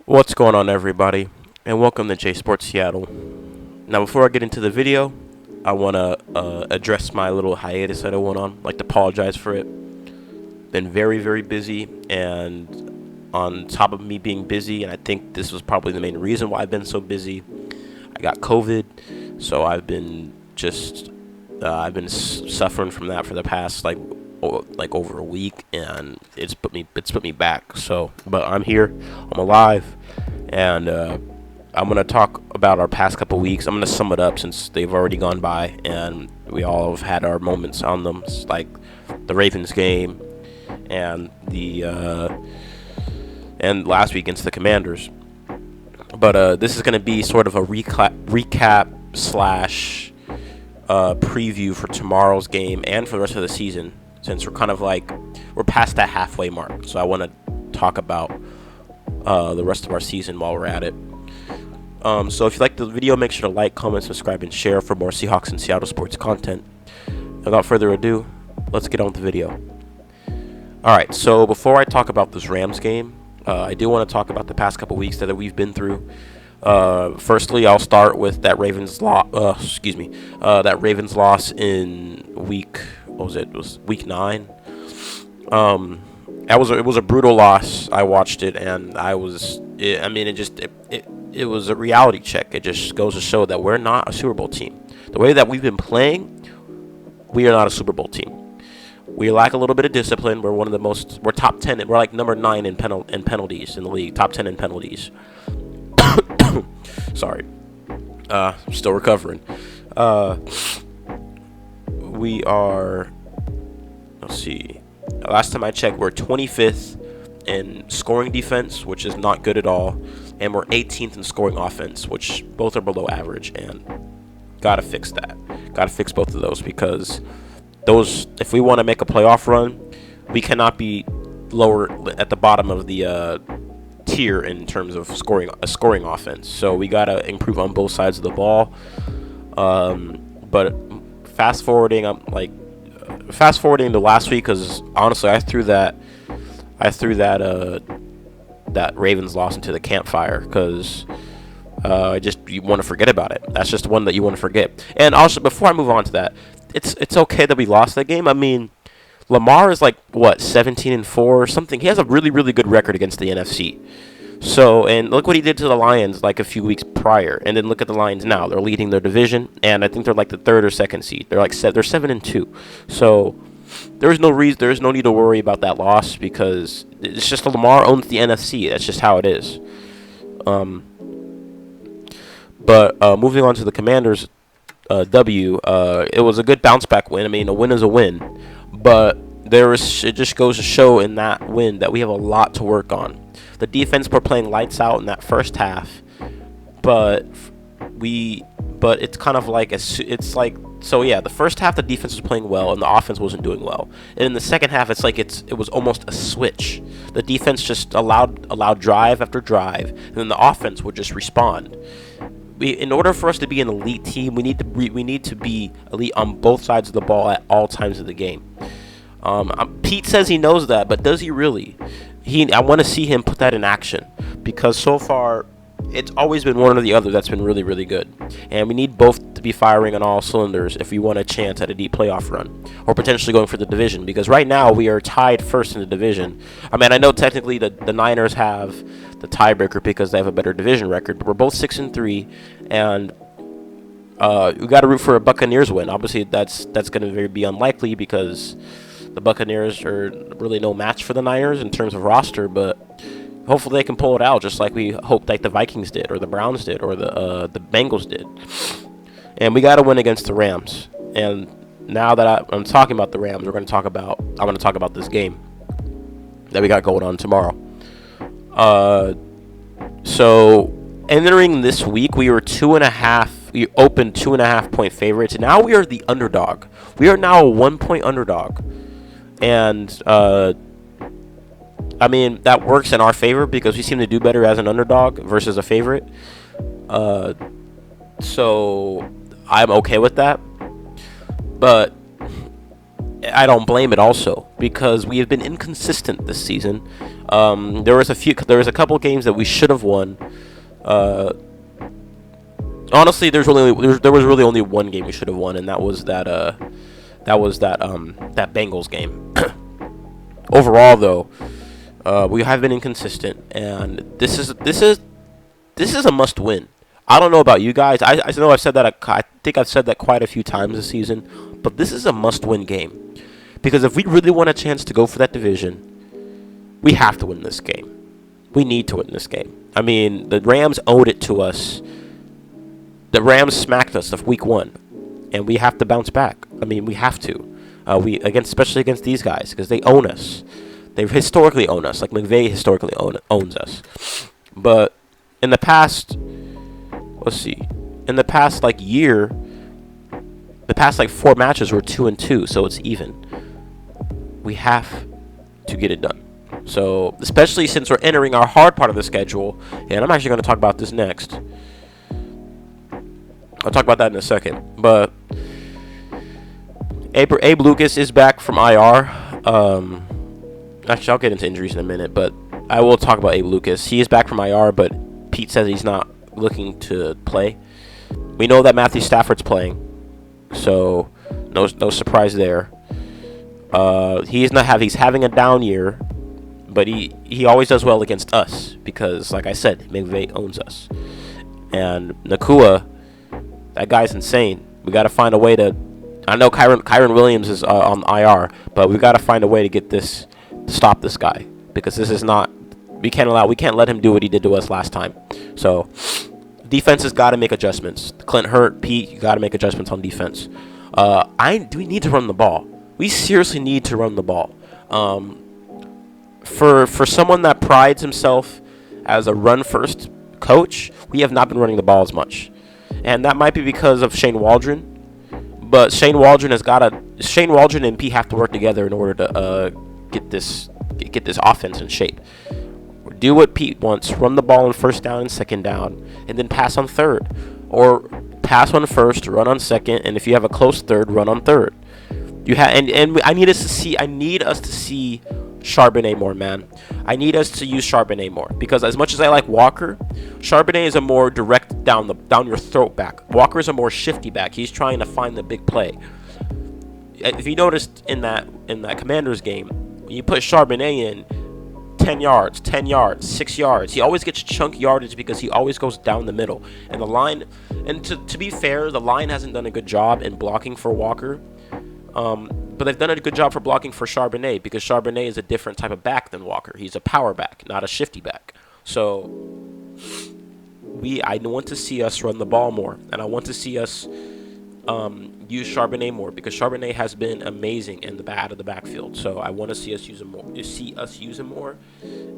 What's going on, everybody, and welcome to J Sports Seattle. Now, before I get into the video, I want to address my little hiatus that I went on. I'd like to apologize for it. Been very, very busy, and on top of me being busy, and I think this was probably the main reason why I've been so busy, I got COVID, so I've been suffering from that for the past over a week, and it's put me back. So, but I'm here, I'm alive, and I'm gonna talk about our past couple weeks. I'm gonna sum it up since they've already gone by, and we all have had our moments on them, it's like the Ravens game and the and last week against the Commanders. But this is gonna be sort of a recap slash preview for tomorrow's game and for the rest of the season, since we're past that halfway mark. So I want to talk about the rest of our season while we're at it. So if you like the video, make sure to like, comment, subscribe, and share for more Seahawks and Seattle sports content. Without further ado, let's get on with the video. Alright, so before I talk about this Rams game, I do want to talk about the past couple weeks that we've been through. Firstly, I'll start with that Ravens loss in week. What was it? It was week 9. It was a brutal loss. I watched it, and it was a reality check. It just goes to show that we're not a Super Bowl team. The way that we've been playing, we are not a Super Bowl team. We lack a little bit of discipline. We're top 10. We're like number 9 in penalties in the league. Top 10 in penalties. Sorry. I'm still recovering. We are, let's see. Last time I checked, we're 25th in scoring defense, which is not good at all. And we're 18th in scoring offense, which both are below average. And gotta fix that. Gotta fix both of those, because if we want to make a playoff run, we cannot be lower at the bottom of the tier in terms of scoring offense. So we gotta improve on both sides of the ball. But fast forwarding to last week, because honestly, I threw that Ravens loss into the campfire, because you want to forget about it. That's just one that you want to forget. And also, before I move on to that, it's okay that we lost that game. I mean, Lamar is 17-4 or something. He has a really, really good record against the NFC. So, and look what he did to the Lions a few weeks prior, and then look at the Lions now. They're leading their division, and I think they're the 3rd or 2nd seed. They're 7-2. So there's no need to worry about that loss, because it's just Lamar owns the NFC. That's just how it is. But moving on to the Commanders W, it was a good bounce back win. I mean, a win is a win, but it just goes to show in that win that we have a lot to work on. The defense were playing lights out in that first half, but it's kind of the first half the defense was playing well and the offense wasn't doing well, and in the second half it was almost a switch. The defense just allowed drive after drive, and then the offense would just respond. In order for us to be an elite team, we need to be elite on both sides of the ball at all times of the game. Pete says he knows that, but does he really? I want to see him put that in action, because so far it's always been one or the other that's been really, really good. And we need both to be firing on all cylinders if we want a chance at a deep playoff run, or potentially going for the division, because right now we are tied first in the division. I mean, I know technically the Niners have the tiebreaker because they have a better division record, but we're both 6-3, and we got to root for a Buccaneers win. Obviously, that's going to be unlikely, because the Buccaneers are really no match for the Niners in terms of roster, but hopefully they can pull it out, just like we hoped the Vikings did, or the Browns did, or the Bengals did. And we got to win against the Rams. And now that I'm talking about the Rams, I'm going to talk about this game that we got going on tomorrow. So entering this week, we were 2.5. We opened 2.5 point favorites. Now we are the underdog. We are now a 1 point underdog. And, I mean, that works in our favor, because we seem to do better as an underdog versus a favorite. So I'm okay with that. But I don't blame it also because we have been inconsistent this season. There was a couple games that we should have won. Honestly, there was really only one game we should have won, and that was that Bengals game. Overall, though, we have been inconsistent, and this is a must win. I don't know about you guys. I know I've said that. I think I've said that quite a few times this season, but this is a must win game because if we really want a chance to go for that division, we have to win this game. We need to win this game. I mean, the Rams owed it to us. The Rams smacked us of week 1, and we have to bounce back. I mean, we have to. Especially against these guys, because they own us. They've historically owned us, like McVay historically owns us. But in the past, let's see, in the past year, the past 4 matches were 2-2, so it's even. We have to get it done. So, especially since we're entering our hard part of the schedule, and I'm actually going to talk about this next. I'll talk about that in a second. But Abe Lucas is back from IR. Actually, I'll get into injuries in a minute, but I will talk about Abe Lucas. He is back from IR, but Pete says he's not looking to play. We know that Matthew Stafford's playing, so no surprise there. He's having a down year, but he always does well against us because, like I said, McVay owns us. And Nakua, that guy's insane. We got to find a way to. I know Kyron Williams is on IR, but we got to find a way to stop this guy because this is not. We can't let him do what he did to us last time. So, defense has got to make adjustments. Clint Hurt, Pete, you got to make adjustments on defense. We need to run the ball. We seriously need to run the ball. For someone that prides himself as a run-first coach, we have not been running the ball as much. And that might be because of Shane Waldron, but Shane Waldron and Pete have to work together in order to get this offense in shape. Do what Pete wants: run the ball on first down and second down, and then pass on third, or pass on first, run on second, and if you have a close third, run on third. I need us to see Charbonnet more, man. I need us to use Charbonnet more because as much as I like Walker, Charbonnet is a more direct down your throat back. Walker is a more shifty back. He's trying to find the big play. If you noticed in that Commanders game, when you put Charbonnet in 10 yards, 6 yards, he always gets chunk yardage because he always goes down the middle. And the line, and to be fair, the line hasn't done a good job in blocking for Walker. But they've done a good job for blocking for Charbonnet because Charbonnet is a different type of back than Walker. He's a power back, not a shifty back. So I want to see us run the ball more, and I want to see us use Charbonnet more because Charbonnet has been amazing in out of the backfield. So I want to see us use him more.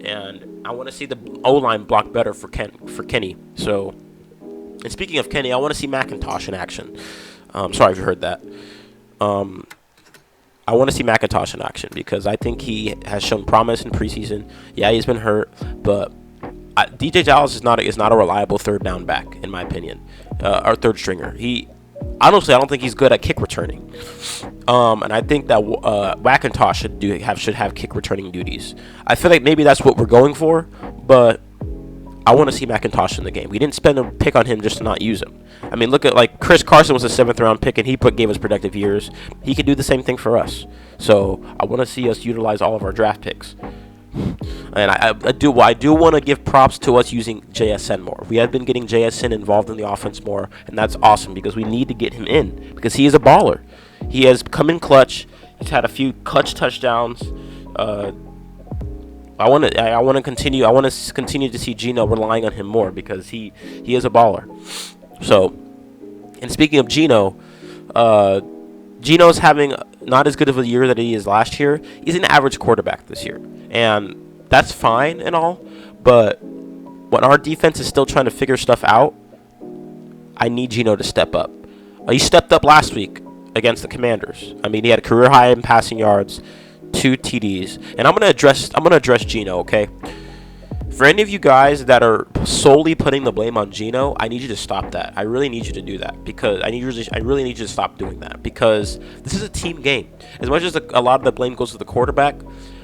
And I want to see the O-line block better for Kenny. So, and speaking of Kenny, I want to see McIntosh in action. Sorry if you heard that. I want to see McIntosh in action because I think he has shown promise in preseason. Yeah, he's been hurt, but DJ Dallas is not a reliable third down back in my opinion, or third stringer. Honestly, I don't think he's good at kick returning, and I think that McIntosh should have kick returning duties. I feel like maybe that's what we're going for, but I want to see McIntosh in the game. We didn't spend a pick on him just to not use him. I mean, look at Chris Carson was a 7th round pick, and he gave us productive years. He could do the same thing for us. So I want to see us utilize all of our draft picks. And I do want to give props to us using JSN more. We have been getting JSN involved in the offense more, and that's awesome because we need to get him in because he is a baller. He has come in clutch. He's had a few clutch touchdowns. I want to continue to see Geno relying on him more because he is a baller. So, and speaking of Geno, Geno's having not as good of a year that he is last year. He's an average quarterback this year, and that's fine and all. But when our defense is still trying to figure stuff out, I need Geno to step up. He stepped up last week against the Commanders. I mean, he had a career high in passing yards, 2 TDs, and I'm gonna address Geno. Okay, For any of you guys that are solely putting the blame on Gino, I need you to stop that. I really need you to do that because I really need you to stop doing that because this is a team game. As much as a lot of the blame goes to the quarterback,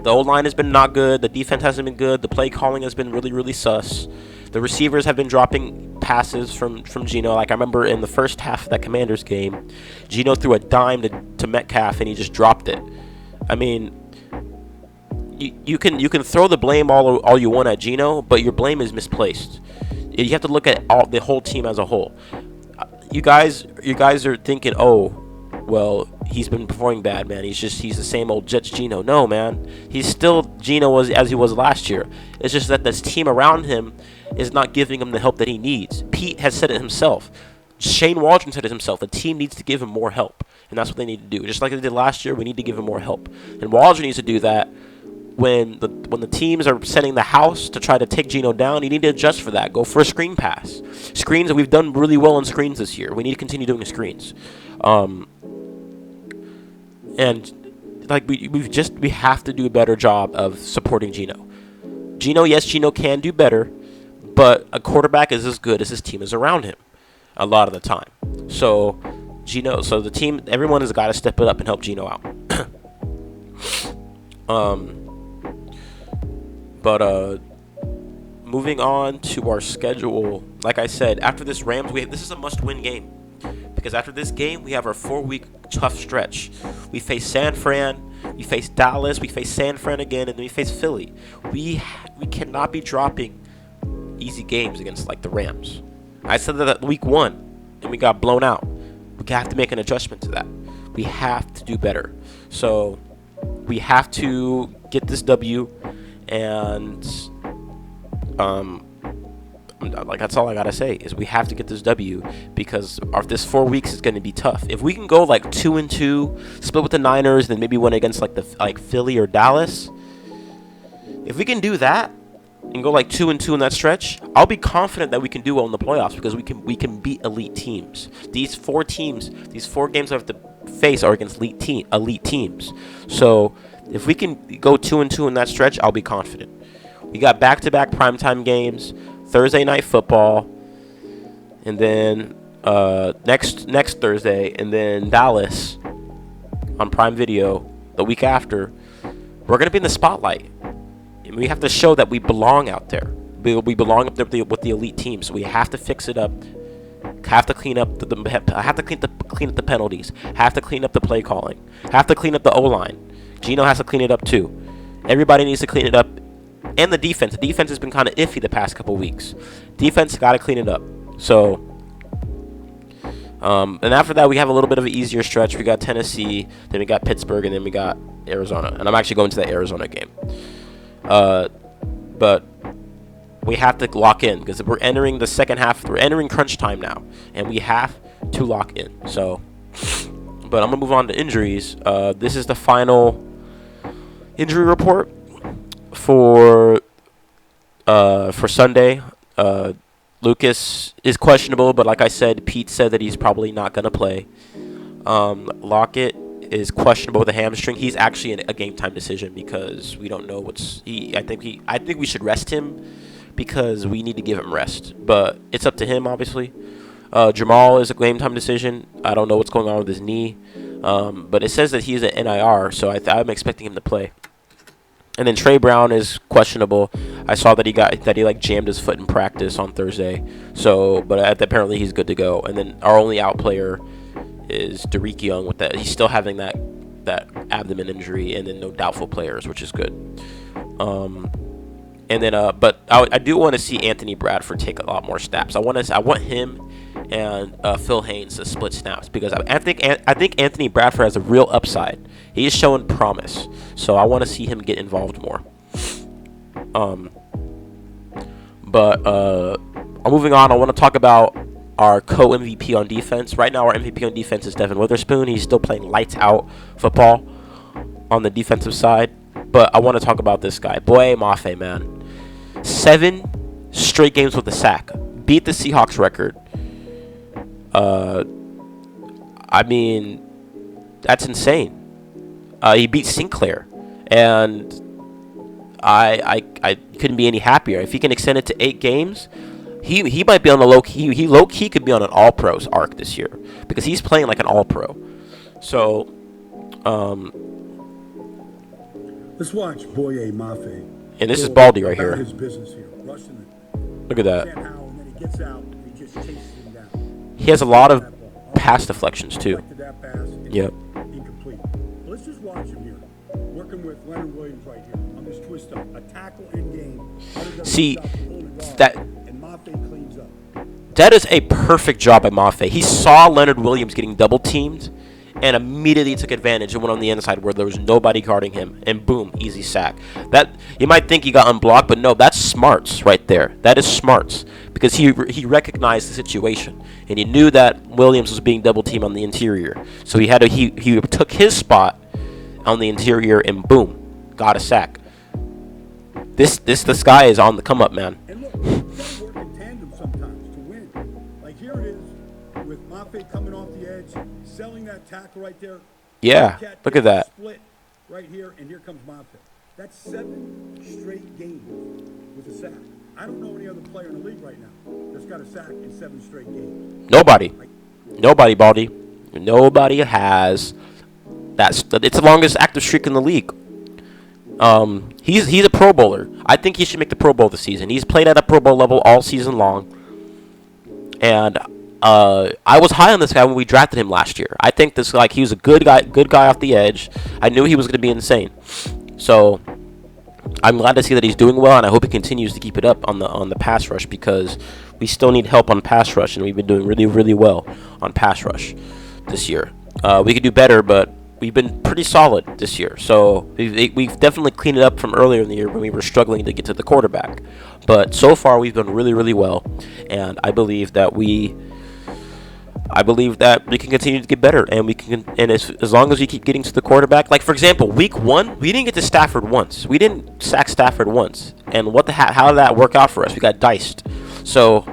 the O-line has been not good. The defense hasn't been good. The play calling has been really, really sus. The receivers have been dropping passes from Gino. Like I remember in the first half of that Commanders game, Gino threw a dime to Metcalf and he just dropped it. I mean, you can throw the blame all you want at Gino, but your blame is misplaced. You have to look at the whole team as a whole. You guys are thinking, oh, well, he's been performing bad, man. He's the same old Jets Gino. No, man, he's still Gino as he was last year. It's just that this team around him is not giving him the help that he needs. Pete has said it himself. Shane Waldron said it himself. The team needs to give him more help, and that's what they need to do. Just like they did last year, we need to give him more help, and Waldron needs to do that. When the teams are setting the house to try to take Gino down, you need to adjust for that. Go for a screen pass. Screens, we've done really well on screens this year. We need to continue doing screens. And like we have to do a better job of supporting Gino. Yes, Gino can do better, but a quarterback is as good as his team is around him a lot of the time. So the team, everyone has got to step it up and help Gino out. But moving on to our schedule, like I said, after this Rams, this is a must-win game. Because after this game, we have our 4-week tough stretch. We face San Fran, we face Dallas, we face San Fran again, and then we face Philly. We cannot be dropping easy games against, like, the Rams. I said that at week 1, and we got blown out. We have to make an adjustment to that. We have to do better. So we have to get this W. And like that's all I gotta say is we have to get this W because this 4 weeks is going to be tough. If we can go like 2-2, split with the Niners, then maybe win against like Philly or Dallas. If we can do that and go like 2-2 in that stretch, I'll be confident that we can do well in the playoffs because we can beat elite teams. These 4 games I have to face are against elite teams. So if we can go 2-2 in that stretch, I'll be confident. We got back-to-back primetime games, Thursday night football, and then next Thursday, and then Dallas on Prime Video the week after. We're gonna be in the spotlight, and we have to show that we belong out there. We belong up there with the elite teams. So we have to fix it up. Have to clean up clean up the penalties. Have to clean up the play calling. Have to clean up the O-line. Gino has to clean it up too. Everybody needs to clean it up. And the defense. The defense has been kind of iffy the past couple weeks. Defense got to clean it up. So, and after that, we have a little bit of an easier stretch. We got Tennessee, then we got Pittsburgh, and then we got Arizona. And I'm actually going to the Arizona game. But we have to lock in because we're entering the second half. We're entering crunch time now, and we have to lock in. So, but I'm gonna move on to injuries. This is the final injury report for Sunday. Lucas is questionable, but like I said, Pete said that he's probably not gonna play. Lockett is questionable with a hamstring. He's actually a game time decision because we don't know I think we should rest him because we need to give him rest. But it's up to him, obviously. Jamal is a game time decision. I don't know what's going on with his knee, but it says that he's an NIR, so I'm expecting him to play. And then Trey Brown is questionable. I saw that he jammed his foot in practice on Thursday. So, but apparently he's good to go. And then our only out player is Derek Young with that. He's still having that abdomen injury, and then no doubtful players, which is good. And then, but I do want to see Anthony Bradford take a lot more snaps. I want him and Phil Haynes to split snaps because I think Anthony Bradford has a real upside. He is showing promise, so I want to see him get involved more. But moving on, I want to talk about our co-MVP on defense. Right now, our MVP on defense is Devin Witherspoon. He's still playing lights out football on the defensive side. But I want to talk about this guy, Boye Mafe, man. 7 straight games with a sack. Beat the Seahawks record. I mean, that's insane. He beat Sinclair. And I couldn't be any happier. If he can extend it to 8 games, he might be on the low key could be on an All Pros arc this year because he's playing like an All Pro. So, let's watch Boye Mafe. And this is Baldy right here. His business here. Look at that. He has a lot of pass deflections too. Yep. Incomplete. Let's just watch him here. Working with Leonard Williams right here on this twist up. A tackle in game. See, that is a perfect job by Mafe. He saw Leonard Williams getting double teamed and immediately took advantage and went on the inside where there was nobody guarding him, and boom, easy sack. That you might think he got unblocked, but no, that's smarts right there. That is smarts because he recognized the situation and he knew that Williams was being double teamed on the interior, so he took his spot on the interior and boom, got a sack. This guy is on the come up, man. And look, you gotta work in tandem sometimes to win. Like here it is with Mafe coming off the edge, selling that tackle right there. Yeah, look at that. Split right here, and here comes Mafe. That's 7 straight games with a sack. I don't know any other player in the league right now that's got a sack in 7 straight games. Nobody, Baldy. Nobody has that. It's the longest active streak in the league. He's a Pro Bowler. I think he should make the Pro Bowl this season. He's played at a Pro Bowl level all season long, and I was high on this guy when we drafted him last year. I think he was a good guy off the edge. I knew he was going to be insane. So I'm glad to see that he's doing well, and I hope he continues to keep it up on the pass rush because we still need help on pass rush, and we've been doing really, really well on pass rush this year. We could do better, but we've been pretty solid this year. So we've definitely cleaned it up from earlier in the year when we were struggling to get to the quarterback. But so far we've done really, really well, and I believe that we can continue to get better, and we can. And as long as we keep getting to the quarterback, like for example, week 1 we didn't get to Stafford once. We didn't sack Stafford once, and how did that work out for us? We got diced. So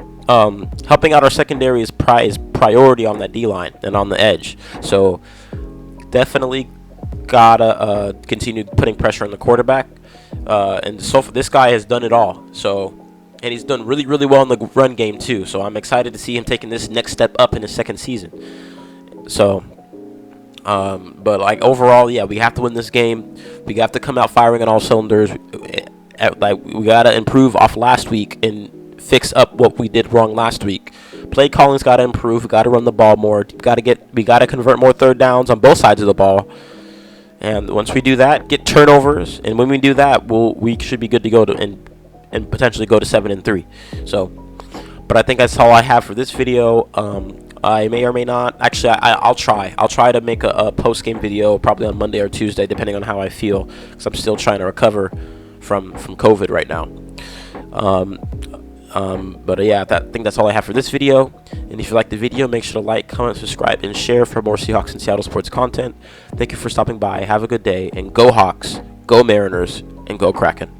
helping out our secondary is priority on that D line and on the edge. So definitely gotta continue putting pressure on the quarterback. And so far, this guy has done it all. So. And he's done really, really well in the run game, too. So I'm excited to see him taking this next step up in his second season. So, but, like, overall, yeah, we have to win this game. We have to come out firing on all cylinders. We got to improve off last week and fix up what we did wrong last week. Play calling's got to improve. We got to run the ball more. We got to convert more third downs on both sides of the ball. And once we do that, get turnovers. And when we do that, we should be good to go and potentially go to 7-3. So, but I think that's all I have for this video. I may or may not. Actually, I'll try. I'll try to make a post-game video probably on Monday or Tuesday, depending on how I feel, because I'm still trying to recover from COVID right now. But yeah, I think that's all I have for this video. And if you like the video, make sure to like, comment, subscribe, and share for more Seahawks and Seattle sports content. Thank you for stopping by. Have a good day, and go Hawks, go Mariners, and go Kraken.